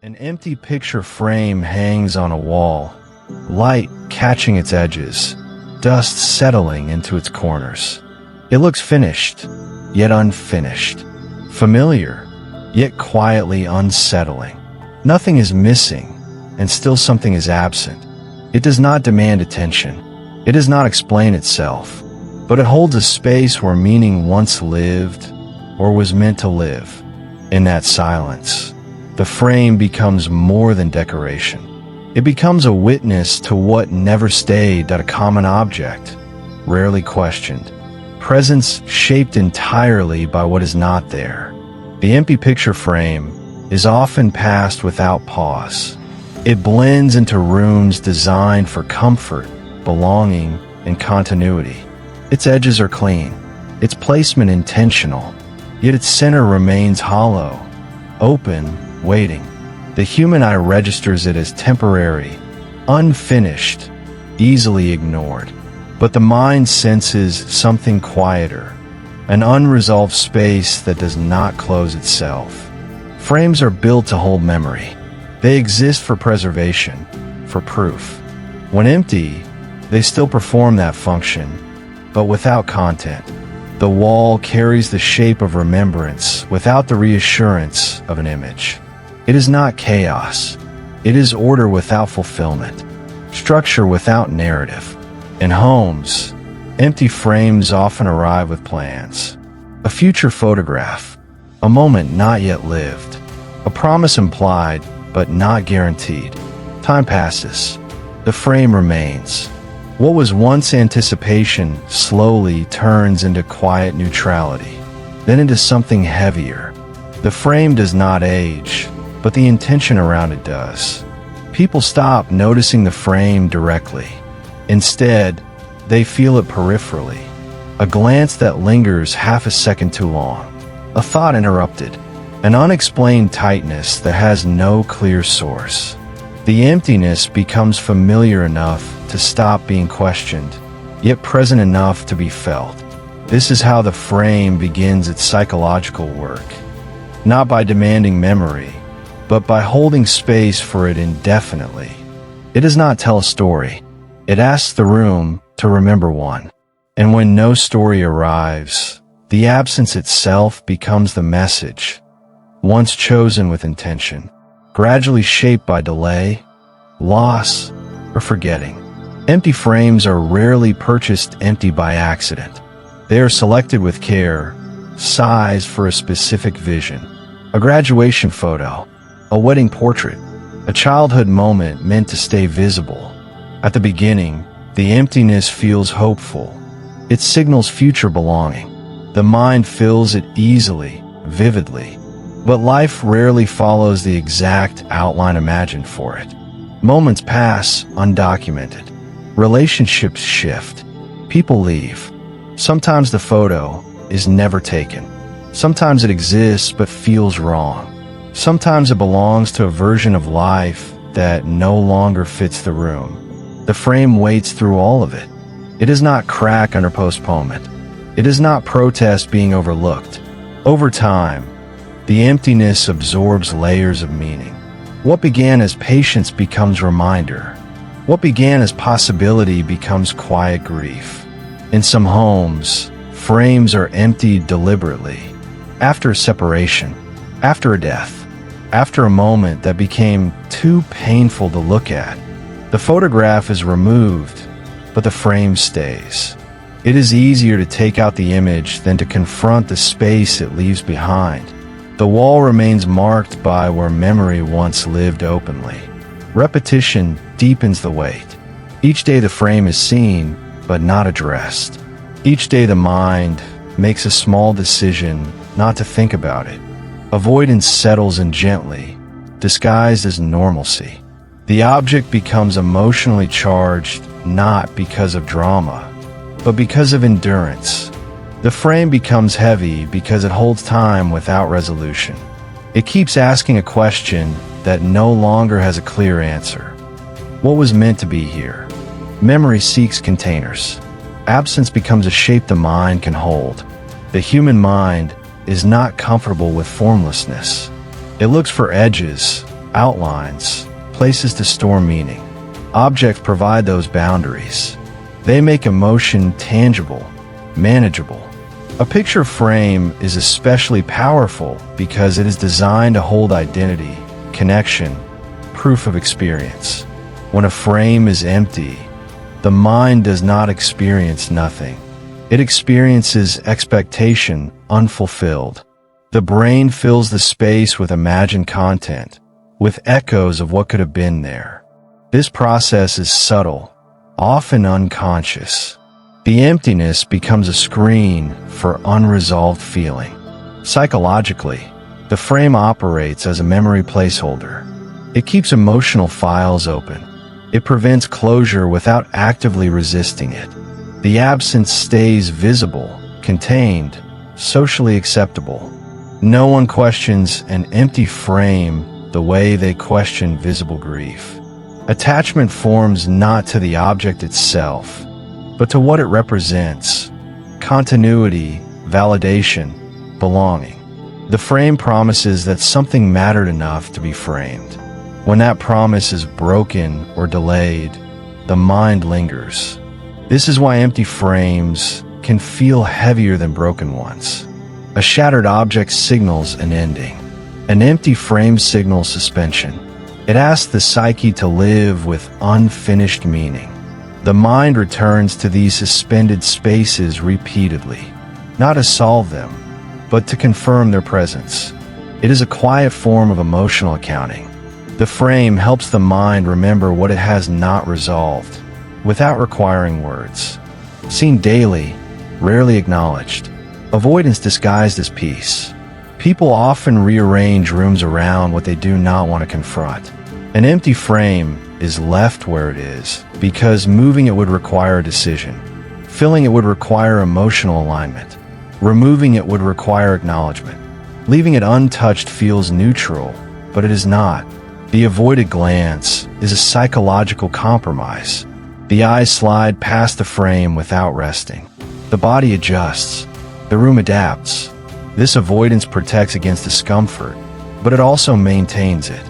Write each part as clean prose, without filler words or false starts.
An empty picture frame hangs on a wall, light catching its edges, dust settling into its corners. It looks finished, yet unfinished. Familiar, yet quietly unsettling. Nothing is missing, and still something is absent. It does not demand attention. It does not explain itself, but it holds a space where meaning once lived, or was meant to live. In that silence, the frame becomes more than decoration. It becomes a witness to what never stayed at a common object, rarely questioned. Presence shaped entirely by what is not there. The empty picture frame is often passed without pause. It blends into rooms designed for comfort, belonging, and continuity. Its edges are clean, its placement intentional, yet its center remains hollow, open, waiting. The human eye registers it as temporary, unfinished, easily ignored. But the mind senses something quieter, an unresolved space that does not close itself. Frames are built to hold memory. They exist for preservation, for proof. When empty, they still perform that function, but without content. The wall carries the shape of remembrance without the reassurance of an image. It is not chaos. It is order without fulfillment, structure without narrative. In homes, empty frames often arrive with plans. A future photograph, a moment not yet lived, a promise implied but not guaranteed. Time passes. The frame remains. What was once anticipation slowly turns into quiet neutrality, then into something heavier. The frame does not age, but the intention around it does. People stop noticing the frame directly. Instead, they feel it peripherally. A glance that lingers half a second too long. A thought interrupted. An unexplained tightness that has no clear source. The emptiness becomes familiar enough to stop being questioned, yet present enough to be felt. This is how the frame begins its psychological work. Not by demanding memory, but by holding space for it indefinitely. It does not tell a story. It asks the room to remember one. And when no story arrives, the absence itself becomes the message, once chosen with intention, gradually shaped by delay, loss, or forgetting. Empty frames are rarely purchased empty by accident. They are selected with care, sized for a specific vision. A graduation photo, a wedding portrait, a childhood moment meant to stay visible. At the beginning, the emptiness feels hopeful. It signals future belonging. The mind fills it easily, vividly. But life rarely follows the exact outline imagined for it. Moments pass undocumented. Relationships shift. People leave. Sometimes the photo is never taken. Sometimes it exists but feels wrong. Sometimes it belongs to a version of life that no longer fits the room. The frame waits through all of it. It does not crack under postponement. It does not protest being overlooked. Over time, the emptiness absorbs layers of meaning. What began as patience becomes reminder. What began as possibility becomes quiet grief. In some homes, frames are emptied deliberately. After a separation, after a death, after a moment that became too painful to look at. The photograph is removed, but the frame stays. It is easier to take out the image than to confront the space it leaves behind. The wall remains marked by where memory once lived openly. Repetition deepens the weight. Each day the frame is seen, but not addressed. Each day the mind makes a small decision not to think about it. Avoidance settles in gently, disguised as normalcy. The object becomes emotionally charged not because of drama, but because of endurance. The frame becomes heavy because it holds time without resolution. It keeps asking a question that no longer has a clear answer. What was meant to be here? Memory seeks containers. Absence becomes a shape the mind can hold. The human mind is not comfortable with formlessness. It looks for edges, outlines, places to store meaning. Objects provide those boundaries. They make emotion tangible, manageable. A picture frame is especially powerful because it is designed to hold identity, connection, proof of experience. When a frame is empty, the mind does not experience nothing. It experiences expectation unfulfilled. The brain fills the space with imagined content, with echoes of what could have been there. This process is subtle, often unconscious. The emptiness becomes a screen for unresolved feeling. Psychologically, the frame operates as a memory placeholder. It keeps emotional files open. It prevents closure without actively resisting it. The absence stays visible, contained, socially acceptable. No one questions an empty frame the way they question visible grief. Attachment forms not to the object itself, but to what it represents: continuity, validation, belonging. The frame promises that something mattered enough to be framed. When that promise is broken or delayed, the mind lingers. This is why empty frames can feel heavier than broken ones. A shattered object signals an ending. An empty frame signals suspension. It asks the psyche to live with unfinished meaning. The mind returns to these suspended spaces repeatedly, not to solve them, but to confirm their presence. It is a quiet form of emotional accounting. The frame helps the mind remember what it has not resolved, without requiring words. Seen daily, rarely acknowledged. Avoidance disguised as peace. People often rearrange rooms around what they do not want to confront. An empty frame is left where it is because moving it would require a decision. Filling it would require emotional alignment. Removing it would require acknowledgement. Leaving it untouched feels neutral, but it is not. The avoided glance is a psychological compromise. The eyes slide past the frame without resting. The body adjusts. The room adapts. This avoidance protects against discomfort, but it also maintains it.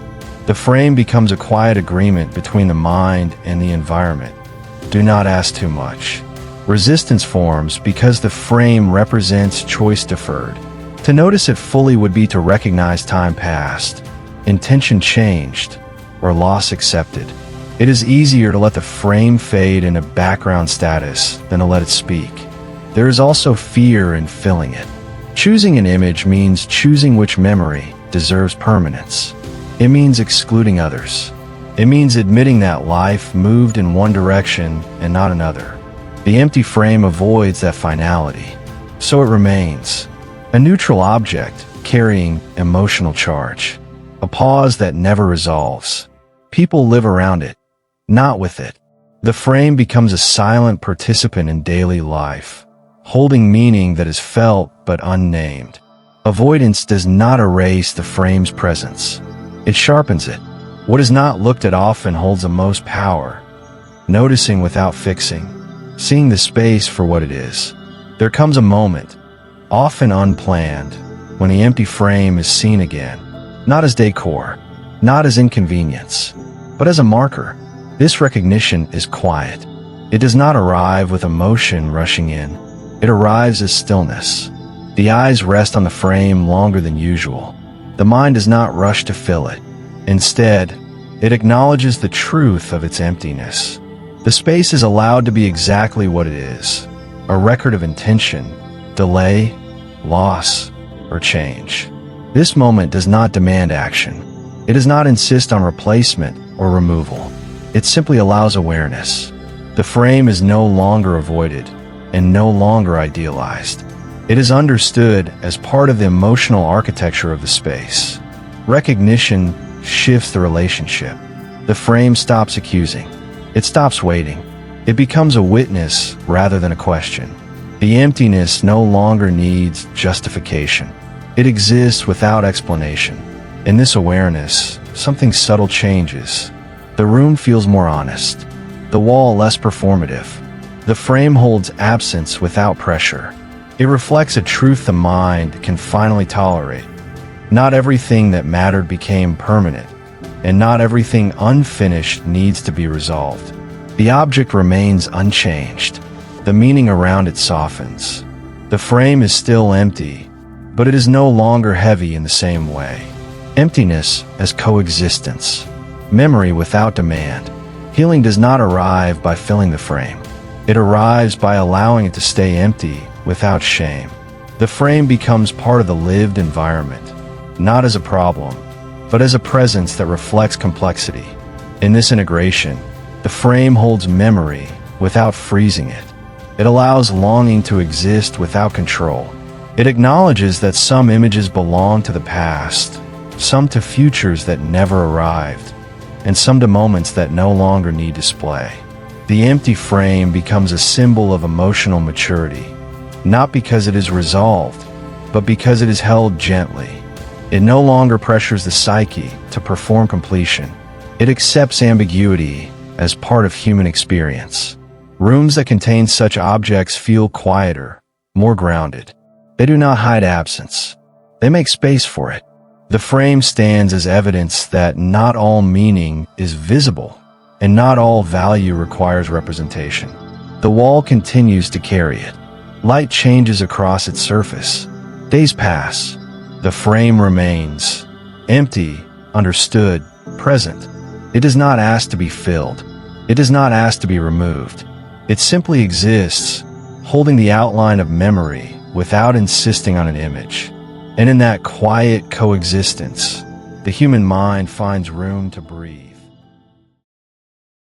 The frame becomes a quiet agreement between the mind and the environment. Do not ask too much. Resistance forms because the frame represents choice deferred. To notice it fully would be to recognize time passed, intention changed, or loss accepted. It is easier to let the frame fade into background status than to let it speak. There is also fear in filling it. Choosing an image means choosing which memory deserves permanence. It means excluding others. It means admitting that life moved in one direction and not another. The empty frame avoids that finality, so it remains a neutral object carrying emotional charge, a pause that never resolves. People live around it, not with it. The frame becomes a silent participant in daily life, holding meaning that is felt but unnamed. Avoidance does not erase the frame's presence. It sharpens it. What is not looked at often holds the most power. Noticing without fixing, seeing the space for what it is. There comes a moment, often unplanned, when the empty frame is seen again, not as decor, not as inconvenience, but as a marker. This recognition is quiet. It does not arrive with emotion rushing in. It arrives as stillness. The eyes rest on the frame longer than usual. The mind does not rush to fill it. Instead, it acknowledges the truth of its emptiness. The space is allowed to be exactly what it is, a record of intention, delay, loss, or change. This moment does not demand action. It does not insist on replacement or removal. It simply allows awareness. The frame is no longer avoided and no longer idealized. It is understood as part of the emotional architecture of the space. Recognition shifts the relationship. The frame stops accusing. It stops waiting. It becomes a witness rather than a question. The emptiness no longer needs justification. It exists without explanation. In this awareness, something subtle changes. The room feels more honest. The wall less performative. The frame holds absence without pressure. It reflects a truth the mind can finally tolerate. Not everything that mattered became permanent. and not everything unfinished needs to be resolved. The object remains unchanged. The meaning around it softens. The frame is still empty, but it is no longer heavy in the same way. Emptiness as coexistence. Memory without demand. Healing does not arrive by filling the frame. It arrives by allowing it to stay empty without shame. The frame becomes part of the lived environment, not as a problem, but as a presence that reflects complexity. In this integration, the frame holds memory without freezing it. It allows longing to exist without control. It acknowledges that some images belong to the past, some to futures that never arrived, and some to moments that no longer need display. The empty frame becomes a symbol of emotional maturity, not because it is resolved, but because it is held gently. It no longer pressures the psyche to perform completion. It accepts ambiguity as part of human experience. Rooms that contain such objects feel quieter, more grounded. They do not hide absence. They make space for it. The frame stands as evidence that not all meaning is visible, and not all value requires representation. The wall continues to carry it. Light changes across its surface. Days pass. The frame remains. Empty, understood, present. It does not ask to be filled. It does not ask to be removed. It simply exists, holding the outline of memory without insisting on an image. And in that quiet coexistence, the human mind finds room to breathe.